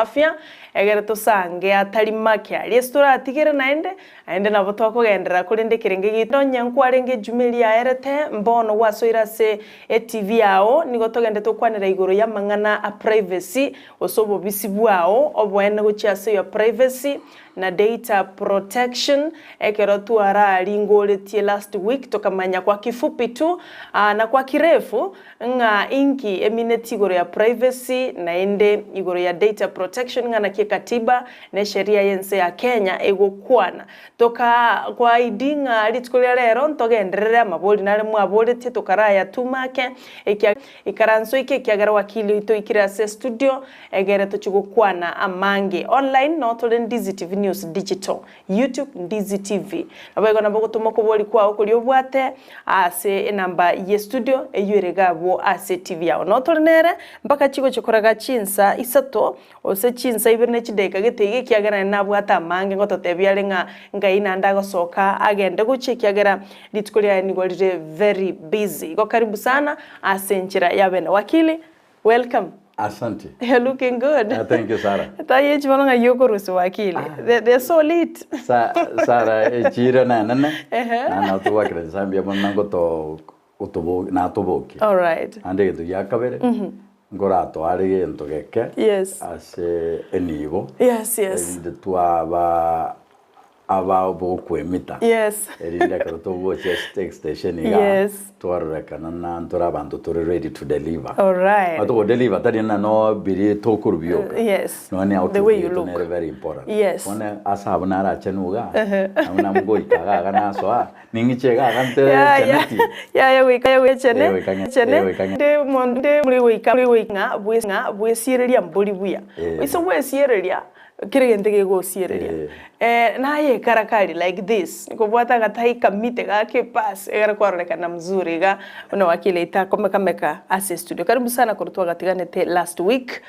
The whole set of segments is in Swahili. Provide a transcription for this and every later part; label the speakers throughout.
Speaker 1: afya egere tusange atari make ari estura atigere naende nabo twakugendera kuri ndikirenge gito nyanku arenge jumeli aerete mbono gwasoira se TV yao nigo togende tukwanira iguru ya mang'ana a privacy osobo bisibwao obwene guchiase your privacy na data protection ekero tuara lingoletie last week tokamanya kwa kifupi tu na kwa kirefu nga inki emineti iguru ya privacy na ende iguru ya data protection nga na katiba na sheria yense ya Kenya egokwana toka kwa idinga litikulia lero ntogenderera maboli nale mwabole tie tokaraya tumake ikaranso ike kiagara wakili ito ikira se studio egere tochigokwana amange online not on Ndizi TV News Digital YouTube Ndizi TV nabego naboko tumoko boli kwa okuli obwate ase namba ye studio eyuregabo ase TV yao not on nere mpaka chigo chikoraga chinsa isato ose chinsa iberne chideka gitege kiagara nabwata amange ngoto tebyale nga ina ndago soka agende guchikiagera litikulia nigolire very busy go karibu sana asenchira yabena wakili welcome.
Speaker 2: Asante.
Speaker 1: You're looking good.
Speaker 2: Thank you, Sarah.
Speaker 1: Taye chibonga yokorusu wakili. They're so lit.
Speaker 2: Sarah, chira na nana. Na tuwakira zambia mwanango to utobo na toboki.
Speaker 1: All right.
Speaker 2: Ande tu yakabere. Ngora to arige ntogeke.
Speaker 1: Yes.
Speaker 2: Ase enigo.
Speaker 1: Yes, yes.
Speaker 2: Ende tu aba obokwe mita.
Speaker 1: Yes.
Speaker 2: Erinda karoto watch station iga.
Speaker 1: Yes.
Speaker 2: Twarekana na ntorabantu turi ready to deliver.
Speaker 1: All right.
Speaker 2: Ato deliver tadi na no biri tokurubyo.
Speaker 1: Yes.
Speaker 2: No ni
Speaker 1: the way you look
Speaker 2: very important.
Speaker 1: Yes.
Speaker 2: One asabu na ra chenuga. Amuna mgo ikaga kana so ningichega kante
Speaker 1: chaneti. Ya we chene. De monde muri we nga bwesireria mboli buya. Iso wesireria kirigentege go siereria naye karakari like this niko bwata gatai kamite gake pass egara kwaronekana mzuri ga una wakile itakomeka ase studio karibu sana kurutwa gatiganete last week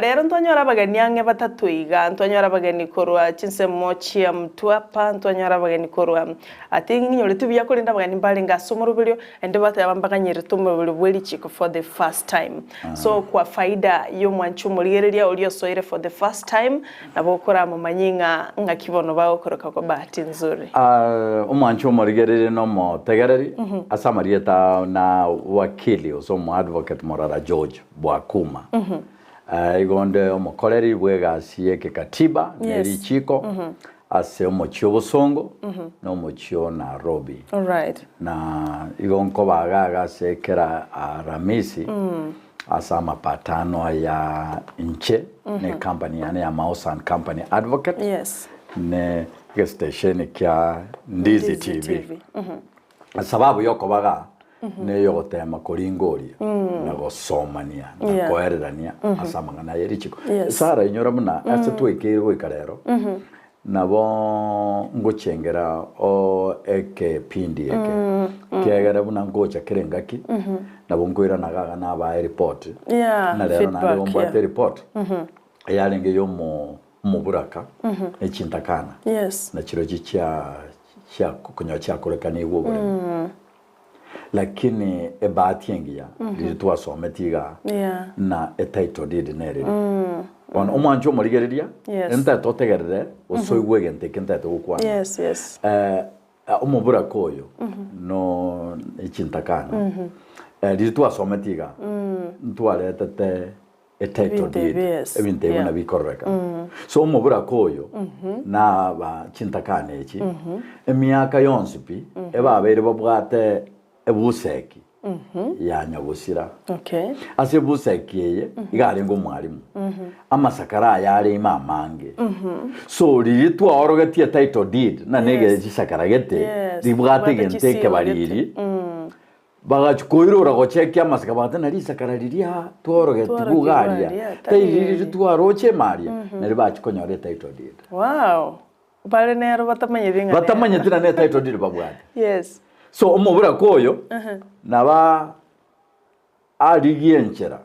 Speaker 1: rero ntonyora bagani yange batatu iga ntonyora bagani korwa chinse mochi ya mtwapa ntonyora bagani korwa atingi nyore tubiya kurinda bagani mbali ngasumuru bilyo ende bata yabambaganyire tumwe bweli Richiko for the first time so kwa faida yo mwanchu muligereria ulio soire for the first time nabokora mu manyinga ngakibono bakoroka kwa bahati nzuri
Speaker 2: umwanchu muligerere no mo tegereri asamarieta na wakili oso mu advocate Morara George Bwakuma igonde omukoleri bwega sieke katiba ne Richiko ase omochio Bosongo no mochio Nairobi.
Speaker 1: All right.
Speaker 2: Na igonko bagaga sekera Ramisi asa mapatano ya nche ne company ya Mausan Company Advocate.
Speaker 1: Yes.
Speaker 2: Ne station kia Ndizi TV. Sababu yoko baga ne yote makoringori na gosomania na koererania asa mangana ya Richiko. Sara inyora muna ase twekero ikarero. Nabo ngochengera o eke pindi eke kiagera buna ngocha kerengaki nabo ngoira nagaga na ba report na lero na lero mbate report yarenge yo mu buraka echintakana na chiro chia kunywa cha kurekana iwo lakini ebati yengia litwa sometiga na etitle deed nere on omwanjo morigereria enta totegerere osoigwegente kenta tokwa
Speaker 1: yes
Speaker 2: omubura koyo no echintakana litwa sometiga ntwaletete etitle deed ebinte bina bikorreka so omubura koyo na ba chintakana echi emiaka yonsipi ebabere babwate ebuseki ya nyabusira ase buseki ye igarengo mwarimu amasakara yari imamange so litwa orogetie title deed na nege gishakaragete dibwate gente ke bariri bagachukoirora gochekia amasaka batana risakara riria tworogete bugaria tayiri twaroche maria nari bachikonyore title deed
Speaker 1: wow bale nero batamanye
Speaker 2: tina ne title deed babwate
Speaker 1: yes
Speaker 2: so omubura koyo naba arigienchera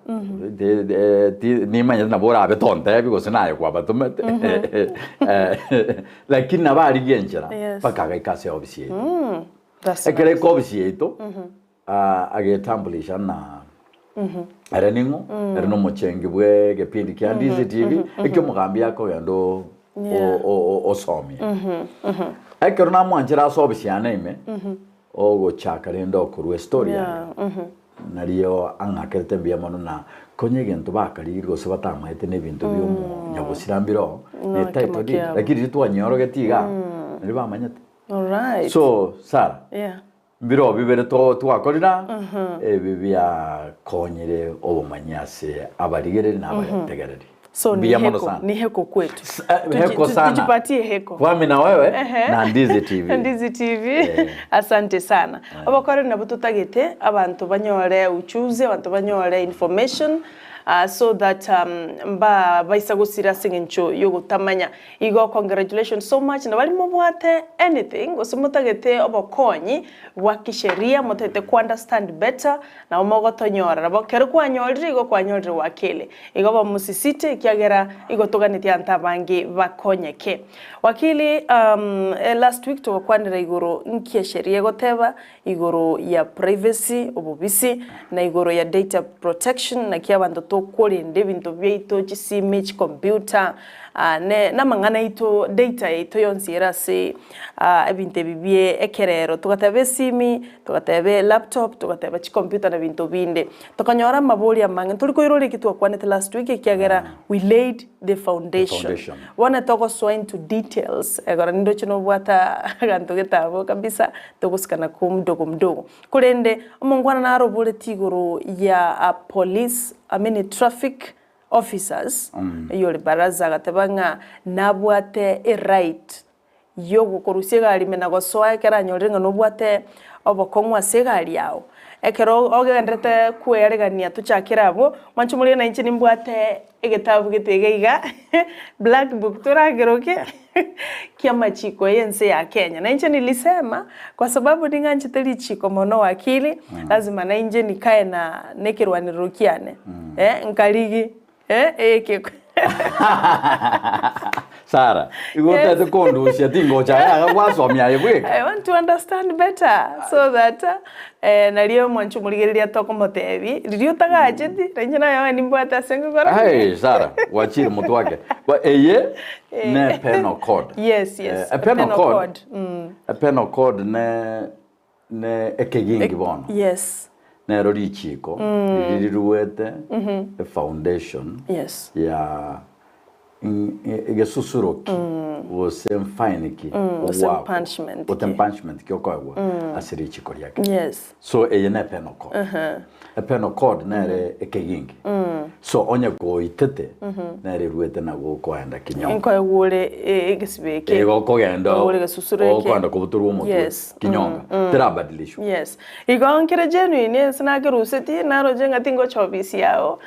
Speaker 2: ni manya na bora abetonte because naye kwa batumete lakini naba arigienchera pakaga ikase obisieto ekere ko obisieto agetambulisha na Era ningo era no mochengi bwe gepindi kya Ndizi TV ekyo mugambi yako yando o somi ekero na mwanjira sobisiana ime ogo chaka lendo ku story nariyo angakete bia mono na konye gento bakalirgo se batamaite ne bintu byo nyabusirambiro ne title di lakini twanyoro getiga nari bamanyate.
Speaker 1: All right.
Speaker 2: So Sara, biro bibere to twakorira bibia konyere obumanyase abarigere n'abategereri.
Speaker 1: So ni heko kwetu.
Speaker 2: Heko sana.
Speaker 1: Tujipatie heko.
Speaker 2: Kwami na wewe na Ndizi TV.
Speaker 1: Ndizi TV. Asante sana. Abakore nabo tutagete abantu banyore uchuze, abantu banyore information. So that baisa gusira singencho yogo tamanya igo congratulations so much na bali mubwate anything osumutagete obokonyi wakisheria mutete ku understand better na umogo tonyora nabo kero kwanyolri igo kwanyolri Wakili igo bamusisite kyagera igo tuganiti antabangi bakonyeke Wakili last week to kwandira igoro nkiyesheria goteba igoro ya privacy obubisi na igoro ya data protection na kyabando kurinde bintu byeito image computer na mangana ito data ito yonsira se ebinte bibie ekerero tugatebe simi tugatebe laptop tugatebe computer na bintu binde tukanyora maboli amange tuliko irore kitu akwane last week kyagera we laid the foundation. Wana toko so into details egora ndo chino bwata ganto getabo kabisa tokusikana kumdogo kurende omongwana na arobole tigoro ya police traffic officers yole baraza gatebanga nabwate a right yo gukorusega alimena gosoa kera nyorenga no bwate obokongwa segari yao ekero ogendrete kueregania tuchakirabo manchumuli na inchi nimbwate egetabu getegeiga black book turageroke kiama chiko yense ya Kenya na inchi nilisema kwa sababu ninganchi teli chiko mono Wakili lazima na inje nikae na nekirwanirukiane nkaligi kiko
Speaker 2: Sara, igote kondo siatingo cha wasomya yebwe.
Speaker 1: I want to understand better so that naliyo mwanchu muligeria toko motebi liyo tagaje ndi na yawe nimbwata sengo gora.
Speaker 2: Hey Sara, wachiri mtu wake. Eye ne penal code.
Speaker 1: Yes.
Speaker 2: A penal code. A penal code ne ekegingi bono.
Speaker 1: Yes.
Speaker 2: Ne Richiko. Liliruete a foundation.
Speaker 1: Yes.
Speaker 2: Ya gesusuroki wose mfainiki punishment kyokwa asirichiko yake.
Speaker 1: Yes.
Speaker 2: So eyene penal code. A penal code nere ekegingi. So onye ko itete nere ruete na go kwenda kinyonga.
Speaker 1: Inko yule egesibeke.
Speaker 2: Ego kogenda.
Speaker 1: Wole gesusureke.
Speaker 2: Okwenda kubuturu mu kinyonga. Terabadilisho.
Speaker 1: Yes. Igo onkere genuine sinageruseti naro jenga tingo chobisi yao.